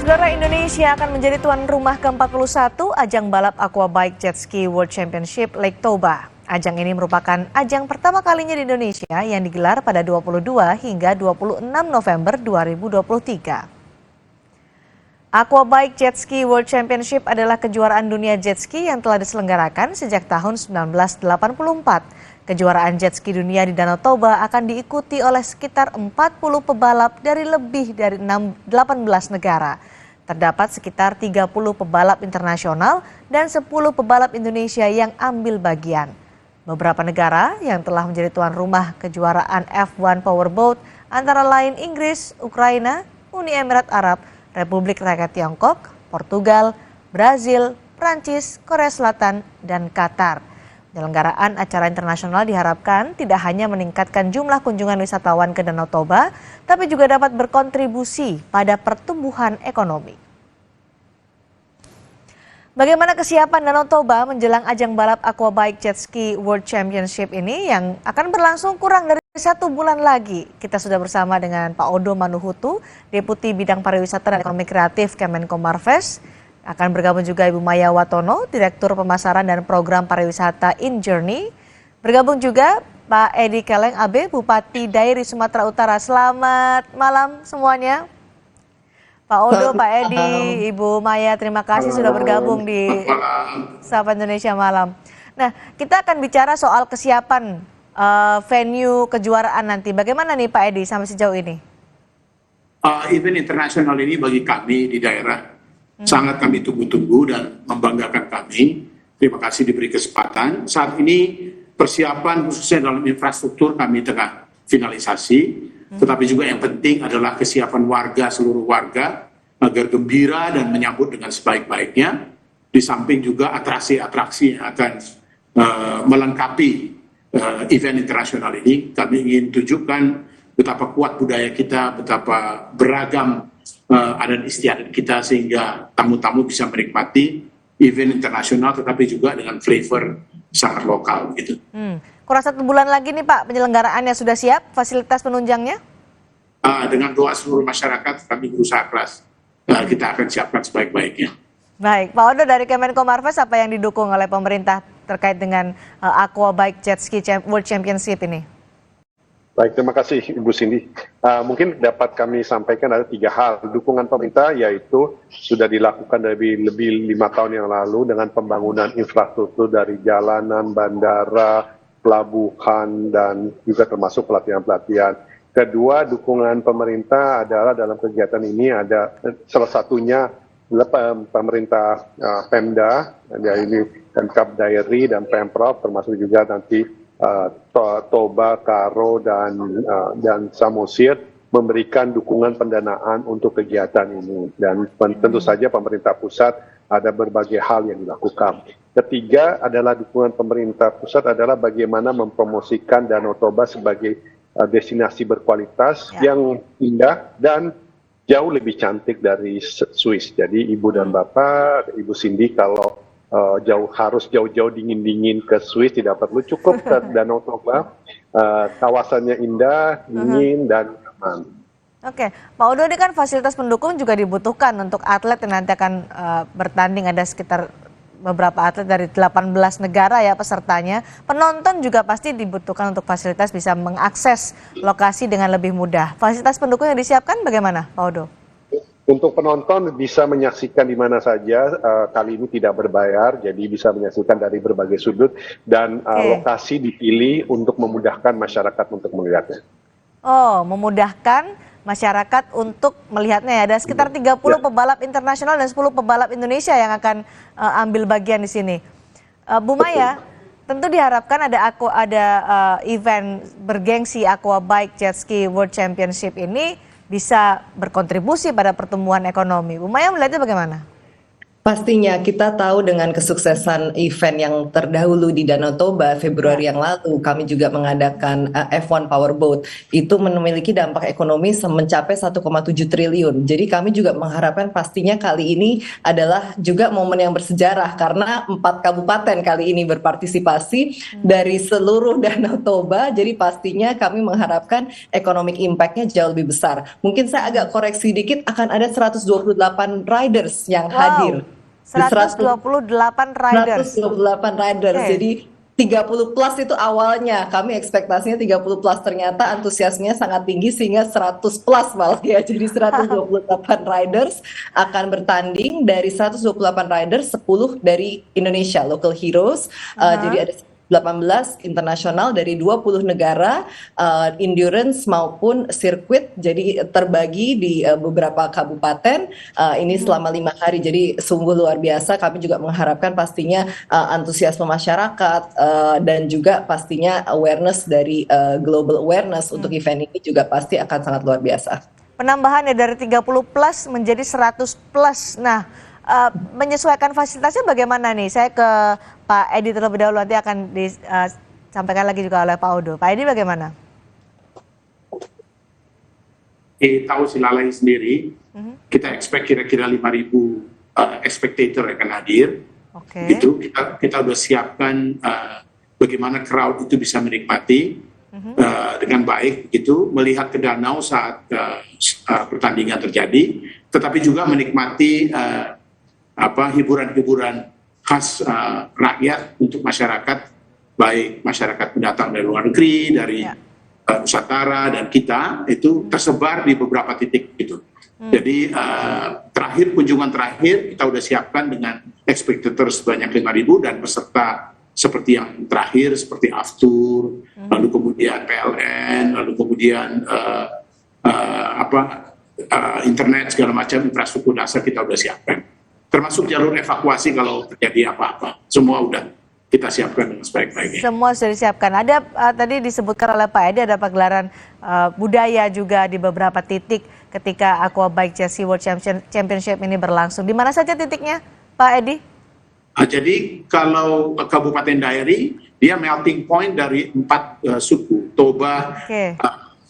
Saudara, Indonesia akan menjadi tuan rumah ke-41 ajang balap Aquabike Jet Ski World Championship Lake Toba. Ajang ini merupakan ajang pertama kalinya di Indonesia yang digelar pada 22 hingga 26 November 2023. Aquabike Jet Ski World Championship adalah kejuaraan dunia jet ski yang telah diselenggarakan sejak tahun 1984. Kejuaraan jet ski dunia di Danau Toba akan diikuti oleh sekitar 40 pebalap dari lebih dari 18 negara. Terdapat sekitar 30 pebalap internasional dan 10 pebalap Indonesia yang ambil bagian. Beberapa negara yang telah menjadi tuan rumah kejuaraan F1 Powerboat antara lain Inggris, Ukraina, Uni Emirat Arab, Republik Rakyat Tiongkok, Portugal, Brazil, Prancis, Korea Selatan, dan Qatar. Penyelenggaraan acara internasional diharapkan tidak hanya meningkatkan jumlah kunjungan wisatawan ke Danau Toba, tapi juga dapat berkontribusi pada pertumbuhan ekonomi. Bagaimana kesiapan Danau Toba menjelang ajang balap Aquabike Jet Ski World Championship ini yang akan berlangsung kurang dari 1 bulan lagi? Kita sudah bersama dengan Pak Odo Manuhutu, Deputi Bidang Pariwisata dan Ekonomi Kreatif Kemenko Marves. Akan bergabung juga Ibu Maya Watono, Direktur Pemasaran dan Program Pariwisata In Journey. Bergabung juga Pak Edi Keleng AB, Bupati Dairi Sumatera Utara. Selamat malam semuanya. Pak Odo, Pak Edi, Ibu Maya, terima kasih sudah bergabung di Sapa Indonesia Malam. Nah, kita akan bicara soal kesiapan venue kejuaraan nanti. Bagaimana nih Pak Edi sampai sejauh ini? Event internasional ini bagi kami di daerah sangat kami tunggu-tunggu dan membanggakan kami. Terima kasih diberi kesempatan. Saat ini persiapan khususnya dalam infrastruktur kami tengah finalisasi. Tetapi juga yang penting adalah kesiapan warga, seluruh warga agar gembira dan menyambut dengan sebaik-baiknya. Di samping juga atraksi-atraksi yang akan melengkapi event internasional ini. Kami ingin tunjukkan betapa kuat budaya kita, betapa beragam adat istiadat kita sehingga tamu-tamu bisa menikmati event internasional tetapi juga dengan flavor sangat lokal gitu. Kurang 1 bulan lagi nih Pak, penyelenggaraannya sudah siap, fasilitas penunjangnya? Dengan doa seluruh masyarakat kami berusaha keras, kita akan siapkan sebaik-baiknya. Baik, Pak Odo dari Kemenko Marves, apa yang didukung oleh pemerintah terkait dengan Aquabike Jet Ski World Championship ini? Baik, terima kasih Ibu Cindy. Mungkin dapat kami sampaikan ada 3 hal. Dukungan pemerintah yaitu sudah dilakukan dari lebih 5 tahun yang lalu dengan pembangunan infrastruktur dari jalanan, bandara, pelabuhan, dan juga termasuk pelatihan-pelatihan. Kedua, dukungan pemerintah adalah dalam kegiatan ini ada salah satunya pemerintah Pemda, yaitu Pemkab Dairi dan Pemprov, termasuk juga nanti Toba, Karo, dan Samosir memberikan dukungan pendanaan untuk kegiatan ini. Dan tentu saja pemerintah pusat ada berbagai hal yang dilakukan. Ketiga adalah dukungan pemerintah pusat adalah bagaimana mempromosikan Danau Toba sebagai destinasi berkualitas yang indah dan jauh lebih cantik dari Swiss. Jadi Ibu dan Bapak, Ibu Cindy, kalau harus jauh-jauh dingin-dingin ke Swiss tidak perlu, cukup ke Danau Toba. Kawasannya indah, dingin, dan nyaman. Oke, Pak Odo, ini kan fasilitas pendukung juga dibutuhkan untuk atlet yang nanti akan bertanding. Ada sekitar beberapa atlet dari 18 negara ya pesertanya. Penonton juga pasti dibutuhkan untuk fasilitas bisa mengakses lokasi dengan lebih mudah. Fasilitas pendukung yang disiapkan bagaimana, Pak Odo? Untuk penonton bisa menyaksikan di mana saja, kali ini tidak berbayar, jadi bisa menyaksikan dari berbagai sudut dan lokasi dipilih untuk memudahkan masyarakat untuk melihatnya. Oh, memudahkan masyarakat untuk melihatnya ya. Ada sekitar 30 pebalap internasional dan 10 pebalap Indonesia yang akan ambil bagian di sini. Bu Maya, tentu diharapkan ada event bergengsi Aquabike Jet Ski World Championship ini bisa berkontribusi pada pertumbuhan ekonomi. Bu Maya melihatnya bagaimana? Pastinya kita tahu dengan kesuksesan event yang terdahulu di Danau Toba Februari yang lalu, kami juga mengadakan F1 Powerboat. Itu memiliki dampak ekonomi mencapai 1,7 triliun. Jadi kami juga mengharapkan pastinya kali ini adalah juga momen yang bersejarah karena 4 kabupaten kali ini berpartisipasi dari seluruh Danau Toba. Jadi pastinya kami mengharapkan economic impact-nya jauh lebih besar. Mungkin saya agak koreksi dikit, akan ada 128 riders yang hadir. 128 riders. 128 riders. Oke. Jadi 30 plus itu awalnya. Kami ekspektasinya 30 plus, ternyata antusiasnya sangat tinggi sehingga 100 plus malah ya. Jadi 128 riders akan bertanding. Dari 128 riders, 10 dari Indonesia, local heroes. Jadi ada 18 internasional dari 20 negara, endurance maupun sirkuit, jadi terbagi di beberapa kabupaten. Ini selama 5 hari, jadi sungguh luar biasa. Kami juga mengharapkan pastinya antusiasme masyarakat dan juga pastinya awareness dari global awareness untuk event ini juga pasti akan sangat luar biasa. Penambahannya dari 30 plus menjadi 100 plus. Nah, menyesuaikan fasilitasnya bagaimana nih? Saya ke Pak Edi terlebih dahulu, nanti akan disampaikan lagi juga oleh Pak Odo. Pak Edi bagaimana? Tahu Silalai sendiri, kita expect kira-kira 5.000 spectator akan hadir. Oke. Gitu, kita udah siapkan bagaimana crowd itu bisa menikmati dengan baik, gitu, melihat ke danau saat pertandingan terjadi, tetapi juga menikmati hiburan-hiburan khas rakyat untuk masyarakat, baik masyarakat pendatang dari luar negeri, dari Nusantara dan kita, itu tersebar di beberapa titik gitu. Jadi kunjungan terakhir kita udah siapkan dengan spectator sebanyak 5.000 dan peserta seperti yang terakhir seperti Aftur, lalu kemudian PLN, lalu kemudian internet, segala macam infrastruktur dasar kita udah siapkan. Termasuk jalur evakuasi kalau terjadi apa-apa. Semua udah kita siapkan dengan sebaik-baiknya. Semua sudah disiapkan. Ada tadi disebutkan oleh Pak Edi ada pagelaran budaya juga di beberapa titik ketika Aquabike Jersey World Championship ini berlangsung. Di mana saja titiknya, Pak Edi? Jadi kalau Kabupaten Dairi, dia melting point dari 4 suku, Toba,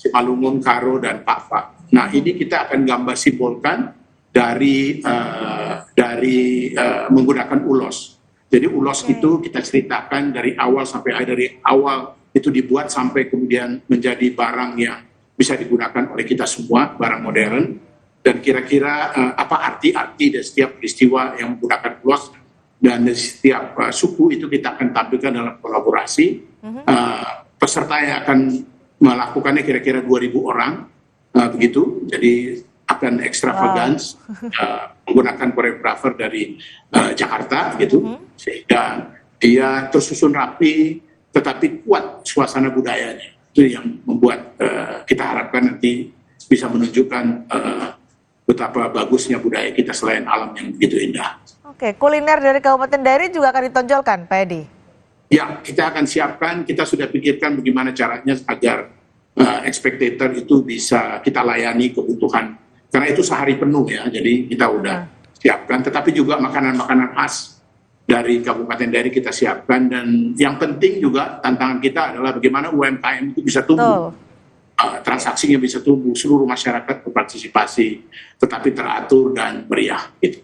Simalungun, Karo, dan Pava. Nah, ini kita akan gambar simbolkan dari menggunakan ulos. Jadi ulos itu kita ceritakan dari awal sampai akhir, dari awal itu dibuat sampai kemudian menjadi barang yang bisa digunakan oleh kita semua, barang modern. Dan kira-kira apa arti-arti dari setiap peristiwa yang menggunakan ulos, dan dari setiap suku itu kita akan tampilkan dalam kolaborasi. Peserta yang akan melakukannya kira-kira 2.000 orang, begitu. Jadi akan extravagance, menggunakan koreografer dari Jakarta gitu, sehingga dia tersusun rapi tetapi kuat suasana budayanya. Itu yang membuat kita harapkan nanti bisa menunjukkan betapa bagusnya budaya kita selain alam yang begitu indah. Oke, kuliner dari Kabupaten Dairi juga akan ditonjolkan, Pak Edi? Ya, kita akan siapkan, kita sudah pikirkan bagaimana caranya agar spectator itu bisa kita layani kebutuhan. Karena itu sehari penuh ya, jadi kita udah siapkan. Tetapi juga makanan-makanan khas dari Kabupaten Dairi kita siapkan. Dan yang penting juga tantangan kita adalah bagaimana UMKM itu bisa tumbuh. Transaksinya bisa tumbuh, seluruh masyarakat berpartisipasi, tetapi teratur dan meriah. Gitu.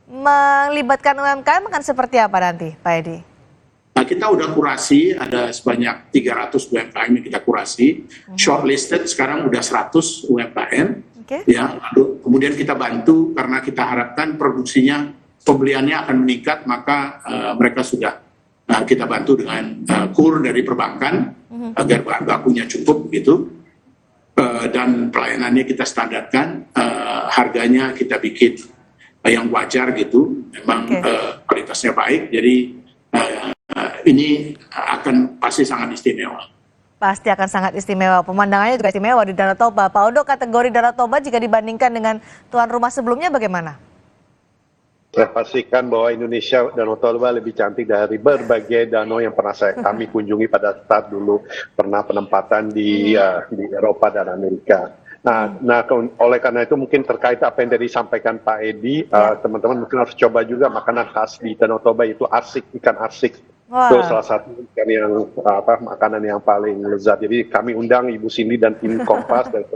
Melibatkan UMKM akan seperti apa nanti, Pak Edi? Nah, kita udah kurasi, ada sebanyak 300 UMKM yang kita kurasi. Shortlisted sekarang udah 100 UMKM. Ya, lalu kemudian kita bantu karena kita harapkan produksinya, pembeliannya akan meningkat, maka mereka sudah kita bantu dengan kur dari perbankan agar bahan bakunya cukup gitu, dan pelayanannya kita standarkan, harganya kita bikin yang wajar gitu, memang kualitasnya baik, jadi ini akan pasti sangat istimewa. Pasti akan sangat istimewa. Pemandangannya juga istimewa di Danau Toba. Pak Odo, kategori Danau Toba jika dibandingkan dengan tuan rumah sebelumnya bagaimana? Saya pastikan bahwa Indonesia Danau Toba lebih cantik dari berbagai danau yang pernah kami kunjungi pada saat dulu pernah penempatan di Eropa dan Amerika. Oleh karena itu mungkin terkait apa yang tadi disampaikan Pak Edi, teman-teman mungkin harus coba juga makanan khas di Danau Toba, itu arsik, ikan arsik. Wah. Itu salah satu ikan yang makanan yang paling lezat. Jadi kami undang Ibu Cindy dan tim Kompas dan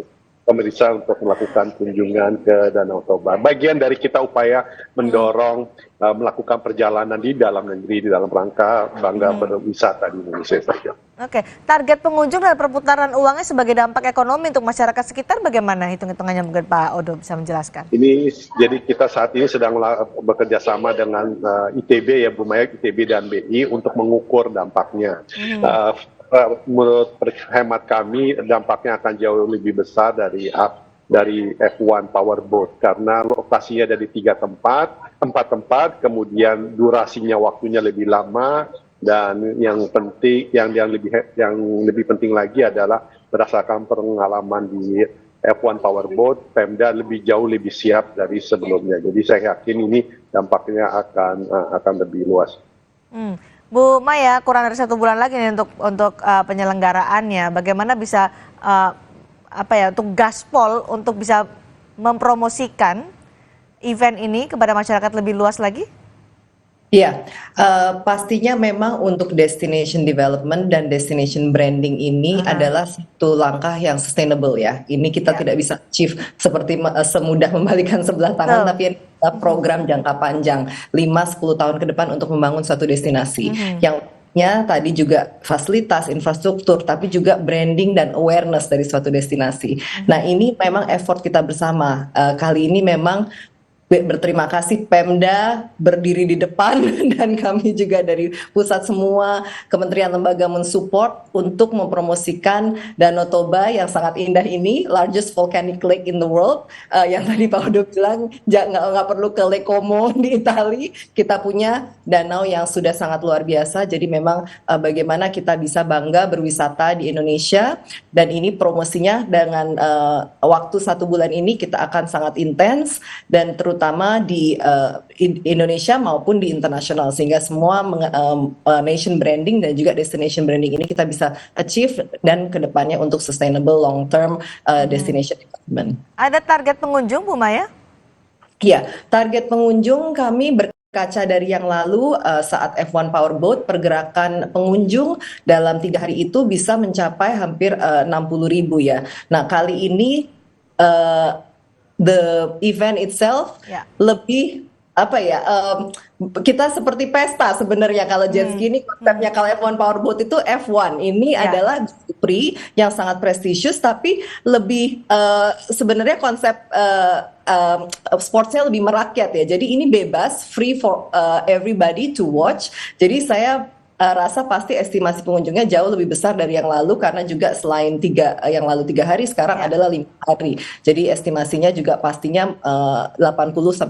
pemeriksa untuk melakukan kunjungan ke Danau Toba. Bagian dari kita upaya mendorong melakukan perjalanan di dalam negeri, di dalam rangka bangga berwisata di Indonesia saja. Oke, target pengunjung dan perputaran uangnya sebagai dampak ekonomi untuk masyarakat sekitar bagaimana hitung-hitungannya, mungkin Pak Odo bisa menjelaskan? Jadi kita saat ini sedang bekerja sama dengan ITB ya Bu Maya, ITB dan BI untuk mengukur dampaknya. Menurut hemat kami dampaknya akan jauh lebih besar dari F1 Powerboat karena lokasinya ada di 4 tempat, kemudian durasinya waktunya lebih lama, dan yang lebih penting lagi adalah berdasarkan pengalaman di F1 Powerboat, Pemda jauh lebih siap dari sebelumnya. Jadi saya yakin ini dampaknya akan lebih luas. Bu Maya, kurang dari 1 bulan lagi nih untuk penyelenggaraannya. Bagaimana bisa untuk gaspol untuk bisa mempromosikan event ini kepada masyarakat lebih luas lagi? Iya, pastinya memang untuk destination development dan destination branding ini adalah satu langkah yang sustainable ya. Ini kita tidak bisa achieve seperti semudah membalikan sebelah tangan, tapi program jangka panjang 5-10 tahun ke depan untuk membangun suatu destinasi yang tadi juga fasilitas, infrastruktur, tapi juga branding dan awareness dari suatu destinasi. Nah, ini memang effort kita bersama. Kali ini memang berterima kasih Pemda berdiri di depan dan kami juga dari pusat semua kementerian lembaga mensupport untuk mempromosikan Danau Toba yang sangat indah ini, largest volcanic lake in the world. Yang tadi Pak Odo bilang nggak perlu ke Lake Como di Itali, kita punya danau yang sudah sangat luar biasa. Jadi memang bagaimana kita bisa bangga berwisata di Indonesia, dan ini promosinya dengan waktu 1 bulan ini kita akan sangat intens dan terutama di Indonesia maupun di internasional, sehingga semua nation branding dan juga destination branding ini kita bisa achieve dan kedepannya untuk sustainable long term destination development. Ada target pengunjung, Bu Maya? Iya, target pengunjung kami berkaca dari yang lalu saat F1 Powerboat, pergerakan pengunjung dalam 3 hari itu bisa mencapai hampir 60.000 ya. Nah, kali ini the event itself lebih kita seperti pesta sebenarnya. Kalau jet ski ini konsepnya, kalau F1 Powerboat itu F1 ini adalah Grand Prix yang sangat prestisius, tapi lebih sebenarnya konsep sportsnya lebih merakyat ya. Jadi ini bebas, free for everybody to watch. Jadi saya rasa pasti estimasi pengunjungnya jauh lebih besar dari yang lalu, karena juga selain yang lalu 3 hari, sekarang adalah 5 hari. Jadi estimasinya juga pastinya 80-90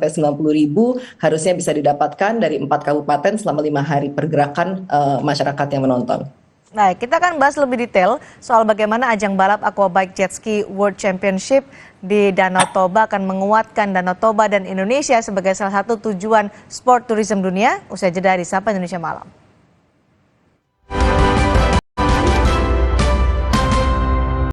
ribu harusnya bisa didapatkan dari 4 kabupaten selama 5 hari pergerakan masyarakat yang menonton. Nah, kita akan bahas lebih detail soal bagaimana ajang balap aquabike jet ski World Championship di Danau Toba akan menguatkan Danau Toba dan Indonesia sebagai salah satu tujuan sport tourism dunia. Usai jeda di Sapa Indonesia Malam.